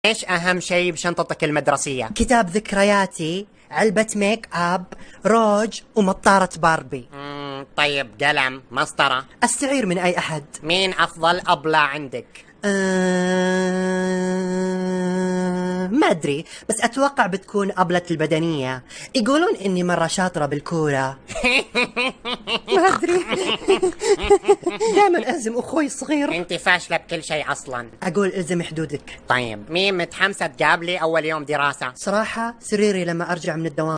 ايش اهم شيء بشنطتك المدرسية؟ كتاب ذكرياتي، علبة ميك اب، روج ومطارة باربي. طيب قلم، مسطرة. استعير من اي احد. مين افضل ابلة عندك؟ ما ادري، بس اتوقع بتكون ابلة البدنية. يقولون اني مرة شاطرة بالكورة. ما ادري. دائما ازم اخوي الصغير. انت فاشلة بكل شيء اصلا. اقول الزم حدودك. طيب مين متحمسة تقابلي اول يوم دراسة؟ صراحة سريري لما ارجع من الدوام.